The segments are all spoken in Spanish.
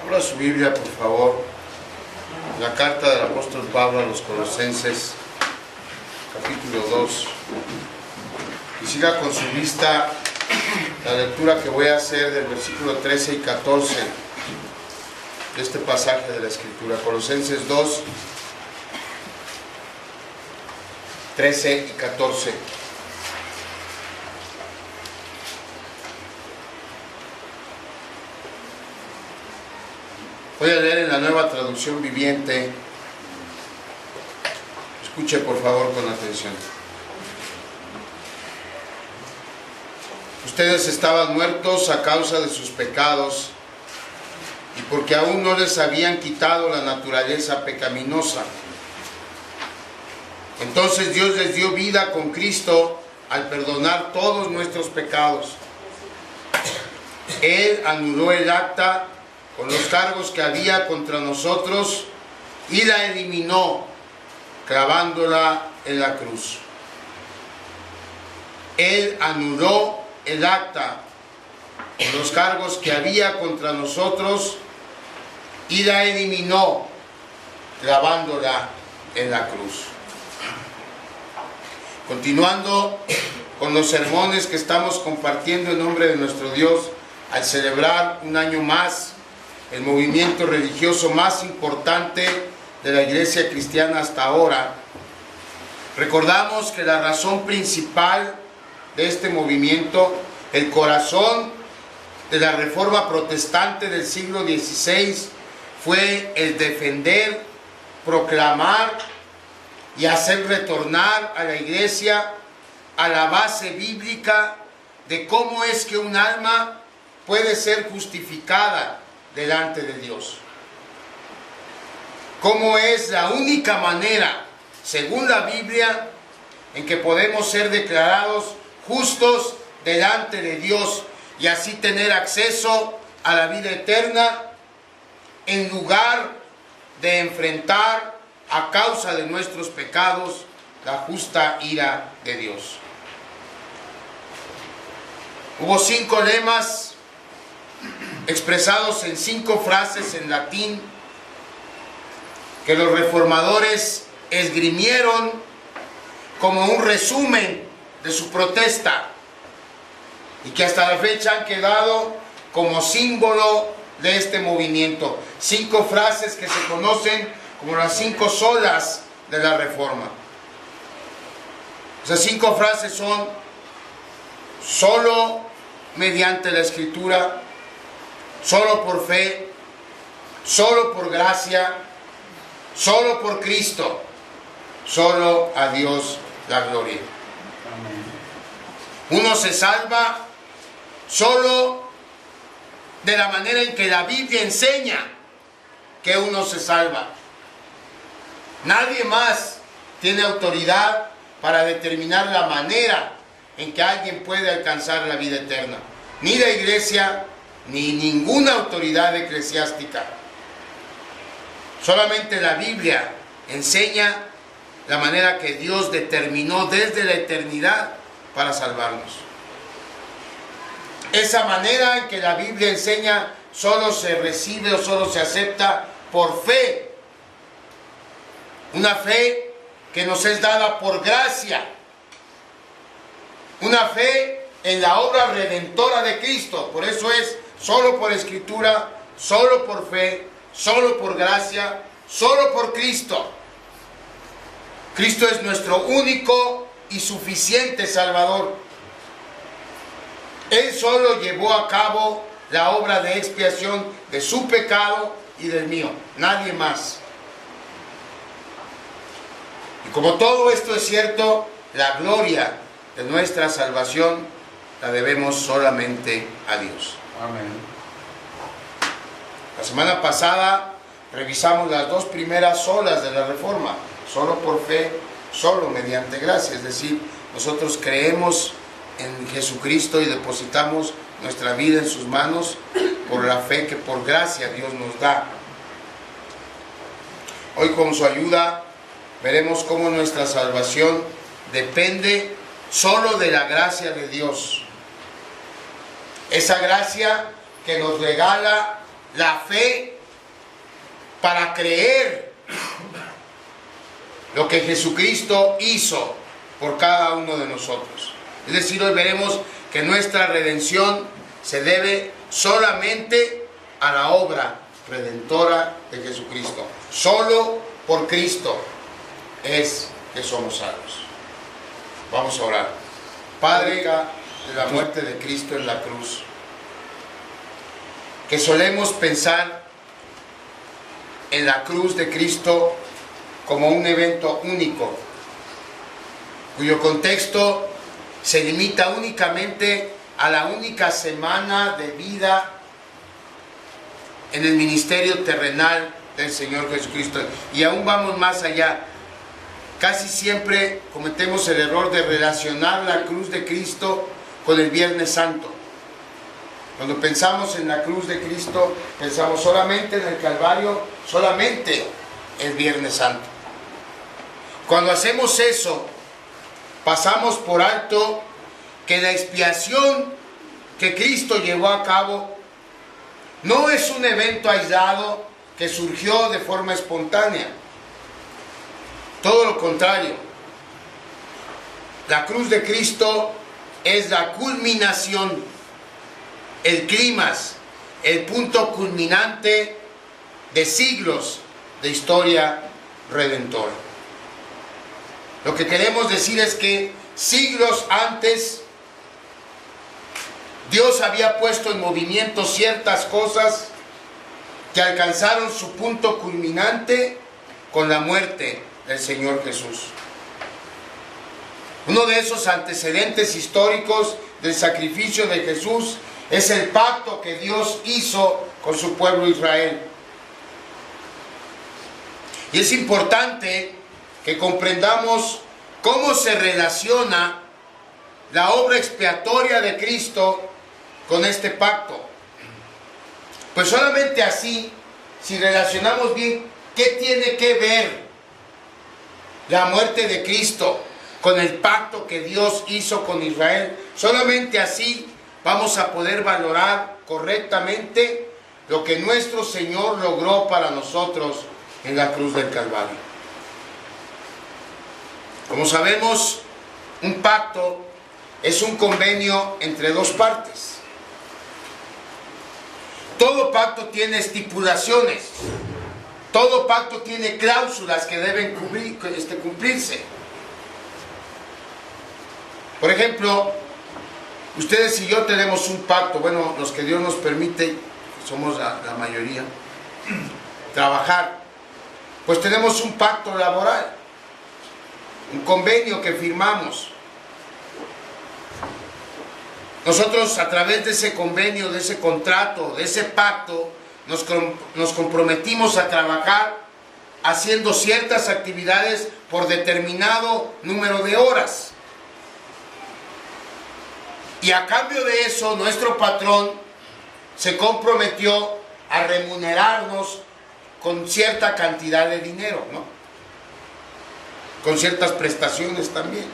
Abra su Biblia, por favor, la carta del apóstol Pablo a los Colosenses, capítulo 2, y siga con su vista la lectura que voy a hacer del versículo 13 y 14 de este pasaje de la Escritura. Colosenses 2, 13 y 14. Voy a leer en la Nueva Traducción Viviente. Escuche por favor con atención. Ustedes estaban muertos a causa de sus pecados y porque aún no les habían quitado la naturaleza pecaminosa. Entonces Dios les dio vida con Cristo al perdonar todos nuestros pecados. Él anuló el acta con los cargos que había contra nosotros y la eliminó, clavándola en la cruz. Él anuló el acta con los cargos que había contra nosotros y la eliminó, clavándola en la cruz. Continuando con los sermones que estamos compartiendo en nombre de nuestro Dios, al celebrar un año más el movimiento religioso más importante de la iglesia cristiana hasta ahora, recordamos que la razón principal de este movimiento, el corazón de la reforma protestante del siglo XVI, fue el defender, proclamar y hacer retornar a la iglesia a la base bíblica de cómo es que un alma puede ser justificada delante de Dios. Cómo es la única manera, según la Biblia, en que podemos ser declarados justos delante de Dios y así tener acceso a la vida eterna, en lugar de enfrentar a causa de nuestros pecados la justa ira de Dios. Hubo 5 lemas expresados en 5 frases en latín que los reformadores esgrimieron como un resumen de su protesta y que hasta la fecha han quedado como símbolo de este movimiento. 5 frases que se conocen como las 5 solas de la reforma. Esas 5 frases son: solo mediante la Escritura, solo por fe, solo por gracia, solo por Cristo, solo a Dios la gloria. Uno se salva solo de la manera en que la Biblia enseña que uno se salva. Nadie más tiene autoridad para determinar la manera en que alguien puede alcanzar la vida eterna. Ni la iglesia, ni ninguna autoridad eclesiástica. Solamente la Biblia enseña la manera que Dios determinó desde la eternidad para salvarnos. Esa manera en que la Biblia enseña solo se recibe o solo se acepta por fe. Una fe que nos es dada por gracia. Una fe en la obra redentora de Cristo. Por eso es solo por Escritura, solo por fe, solo por gracia, solo por Cristo. Cristo es nuestro único y suficiente Salvador. Él solo llevó a cabo la obra de expiación de su pecado y del mío, nadie más. Y como todo esto es cierto, la gloria de nuestra salvación la debemos solamente a Dios. Amén. La semana pasada revisamos las 2 primeras solas de la reforma, solo por fe, solo mediante gracia, es decir, nosotros creemos en Jesucristo y depositamos nuestra vida en sus manos por la fe que por gracia Dios nos da. Hoy con su ayuda veremos cómo nuestra salvación depende solo de la gracia de Dios. Esa gracia que nos regala la fe para creer lo que Jesucristo hizo por cada uno de nosotros. Es decir, hoy veremos que nuestra redención se debe solamente a la obra redentora de Jesucristo. Solo por Cristo es que somos salvos. Vamos a orar. Padre, de la muerte de Cristo en la cruz, que solemos pensar en la cruz de Cristo como un evento único, cuyo contexto se limita únicamente a la única semana de vida en el ministerio terrenal del Señor Jesucristo. Y aún vamos más allá. Casi siempre cometemos el error de relacionar la cruz de Cristo con el Viernes Santo. Cuando pensamos en la cruz de Cristo, pensamos solamente en el Calvario, solamente el Viernes Santo. Cuando hacemos eso, pasamos por alto que la expiación que Cristo llevó a cabo no es un evento aislado que surgió de forma espontánea. Todo lo contrario. La cruz de Cristo es la culminación, el clímax, el punto culminante de siglos de historia redentora. Lo que queremos decir es que siglos antes Dios había puesto en movimiento ciertas cosas que alcanzaron su punto culminante con la muerte del Señor Jesús. Uno de esos antecedentes históricos del sacrificio de Jesús es el pacto que Dios hizo con su pueblo Israel. Y es importante que comprendamos cómo se relaciona la obra expiatoria de Cristo con este pacto. Pues solamente así, si relacionamos bien qué tiene que ver la muerte de Cristo con el pacto que Dios hizo con Israel, solamente así vamos a poder valorar correctamente lo que nuestro Señor logró para nosotros en la cruz del Calvario. Como sabemos, un pacto es un convenio entre dos partes. Todo pacto tiene estipulaciones. Todo pacto tiene cláusulas que deben cumplirse. Por ejemplo, ustedes y yo tenemos un pacto, bueno, los que Dios nos permite, somos la mayoría, trabajar, pues tenemos un pacto laboral, un convenio que firmamos. Nosotros a través de ese convenio, de ese contrato, de ese pacto, nos comprometimos a trabajar haciendo ciertas actividades por determinado número de horas. Y a cambio de eso, nuestro patrón se comprometió a remunerarnos con cierta cantidad de dinero, ¿no? Con ciertas prestaciones también.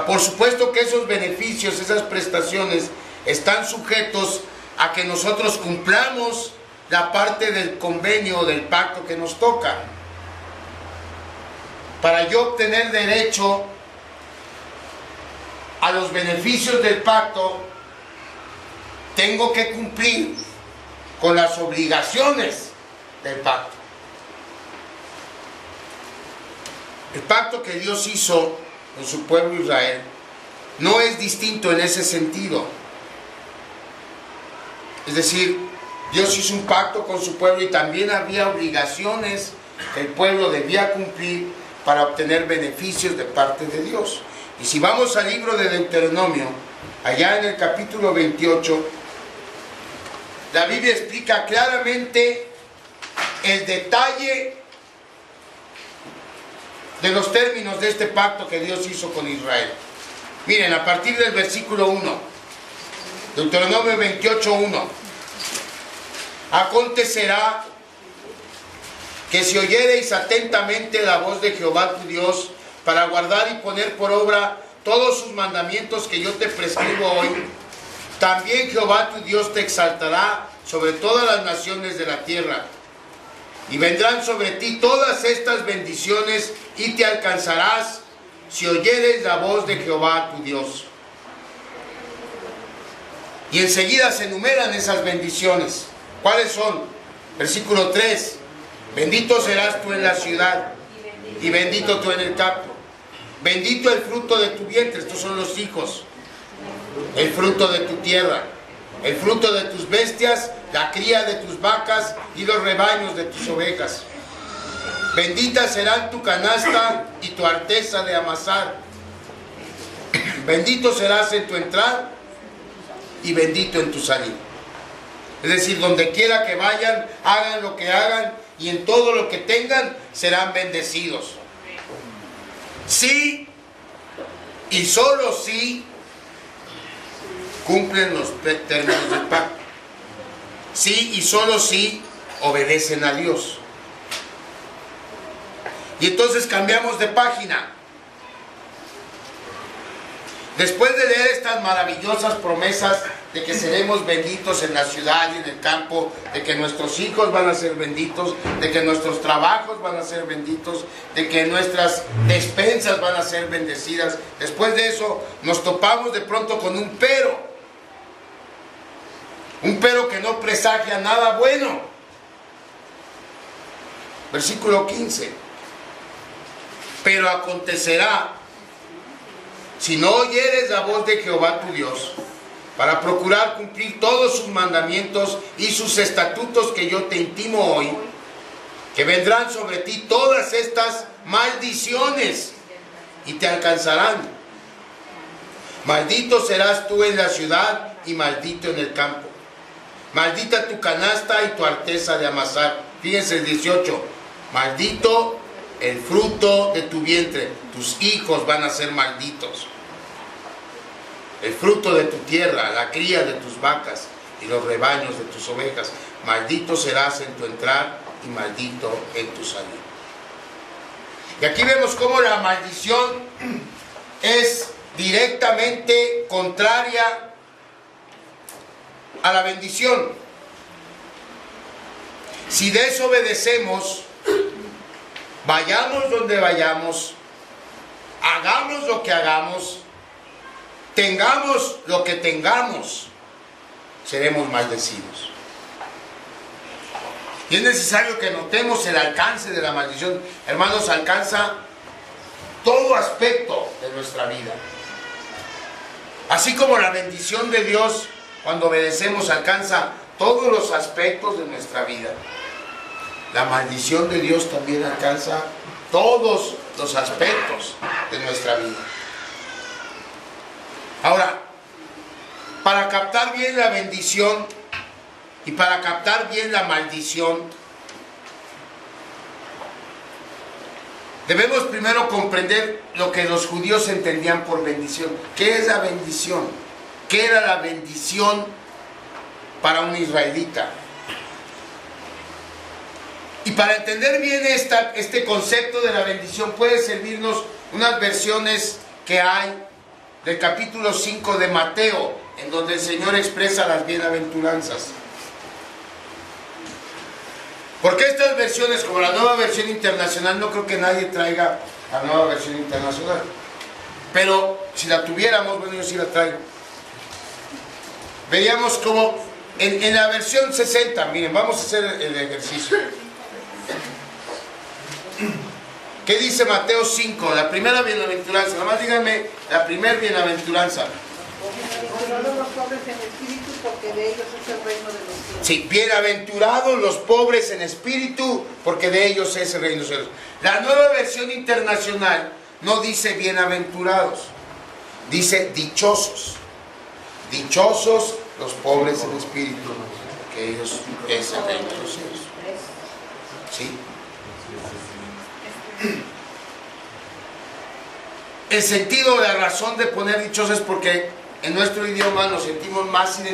Por supuesto que esos beneficios, esas prestaciones, están sujetos a que nosotros cumplamos la parte del convenio, del pacto que nos toca. Para yo obtener derecho a los beneficios del pacto, tengo que cumplir con las obligaciones del pacto. El pacto que Dios hizo con su pueblo Israel no es distinto en ese sentido. Es decir, Dios hizo un pacto con su pueblo y también había obligaciones que el pueblo debía cumplir para obtener beneficios de parte de Dios. Y si vamos al libro de Deuteronomio, allá en el capítulo 28, la Biblia explica claramente el detalle de los términos de este pacto que Dios hizo con Israel. Miren, a partir del versículo 1, Deuteronomio 28:1. Acontecerá que si oyereis atentamente la voz de Jehová tu Dios, para guardar y poner por obra todos sus mandamientos que yo te prescribo hoy, también Jehová tu Dios te exaltará sobre todas las naciones de la tierra, Y vendrán sobre ti todas estas bendiciones y te alcanzarás si oyeres la voz de Jehová tu Dios. Y enseguida se enumeran esas bendiciones. ¿Cuáles son? Versículo 3. Bendito serás tú en la ciudad y bendito tú en el campo. Bendito el fruto de tu vientre. Estos son los hijos. El fruto de tu tierra. El fruto de tus bestias, la cría de tus vacas y los rebaños de tus ovejas. Bendita serán tu canasta y tu arteza de amasar. Bendito serás en tu entrar y bendito en tu salir. Es decir, donde quiera que vayan, hagan lo que hagan y en todo lo que tengan serán bendecidos. Sí y solo sí cumplen los términos del pacto. Sí y solo sí obedecen a Dios. Y entonces cambiamos de página. Después de leer estas maravillosas promesas de que seremos benditos en la ciudad y en el campo, de que nuestros hijos van a ser benditos, de que nuestros trabajos van a ser benditos, de que nuestras despensas van a ser bendecidas, después de eso nos topamos de pronto con un pero. Un pero que no presagia nada bueno. Versículo 15. Pero acontecerá, si no oyeres la voz de Jehová tu Dios, para procurar cumplir todos sus mandamientos y sus estatutos que yo te intimo hoy, que vendrán sobre ti todas estas maldiciones y te alcanzarán. Maldito serás tú en la ciudad y maldito en el campo. Maldita tu canasta y tu arteza de amasar. Fíjense el 18. Maldito el fruto de tu vientre. Tus hijos van a ser malditos. El fruto de tu tierra, la cría de tus vacas y los rebaños de tus ovejas. Maldito serás en tu entrar y maldito en tu salir. Y aquí vemos cómo la maldición es directamente contraria a la bendición. Si desobedecemos, vayamos donde vayamos, hagamos lo que hagamos, tengamos lo que tengamos, seremos maldecidos. Y es necesario que notemos el alcance de la maldición. Hermanos, alcanza todo aspecto de nuestra vida. Así como la bendición de Dios, cuando obedecemos, alcanza todos los aspectos de nuestra vida. La maldición de Dios también alcanza todos los aspectos de nuestra vida. Ahora, para captar bien la bendición y para captar bien la maldición, debemos primero comprender lo que los judíos entendían por bendición. ¿Qué es la bendición? ¿Qué era la bendición para un israelita? Y para entender bien este concepto de la bendición, puede servirnos unas versiones que hay del capítulo 5 de Mateo, en donde el Señor expresa las bienaventuranzas. Porque estas versiones, como la Nueva Versión Internacional, no creo que nadie traiga la Nueva Versión Internacional. Pero si la tuviéramos, bueno, yo sí la traigo. Veríamos como en la versión 60, miren, vamos a hacer el ejercicio. ¿Qué dice Mateo 5? La primera bienaventuranza. Nada más díganme la primera bienaventuranza. Bienaventurados los pobres en espíritu, porque de ellos es el reino de los cielos. Sí, bienaventurados los pobres en espíritu, porque de ellos es el reino de los cielos. La Nueva Versión Internacional no dice bienaventurados, dice dichosos. Dichosos los pobres en espíritu, porque ellos es el reino de los cielos. ¿Sí? El sentido, la razón de poner dichosos es porque en nuestro idioma nos sentimos más identificados